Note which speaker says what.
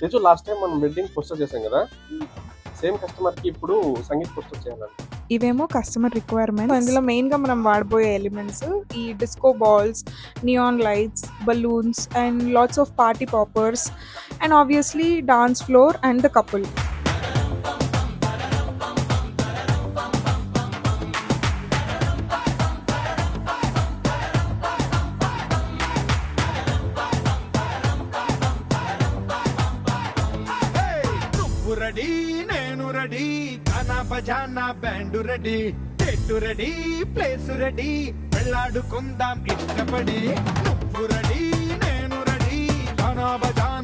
Speaker 1: Teju last time మనం wedding poster చేసాం కదా, సేమ్ కస్టమర్ కి ఇప్పుడు సంగీత్ పోస్టర్ చేయాలంట.
Speaker 2: ఇవేమో కస్టమర్ రిక్వైర్మెంట్. ఇందులో మెయిన్గా మనం వాడబోయే ఎలిమెంట్స్ ఈ disco balls, neon lights, balloons and lots of party poppers and obviously dance floor and the couple.
Speaker 3: Ready నేను రెడీ గానా బజానా బ్యాండ్ రెడీ చెట్టు రెడీ ప్లేస్ రెడీ వెళ్ళాడుకుందాం ఇష్టపడి నువ్వు రెడీ నేను రెడీ గానా బజానా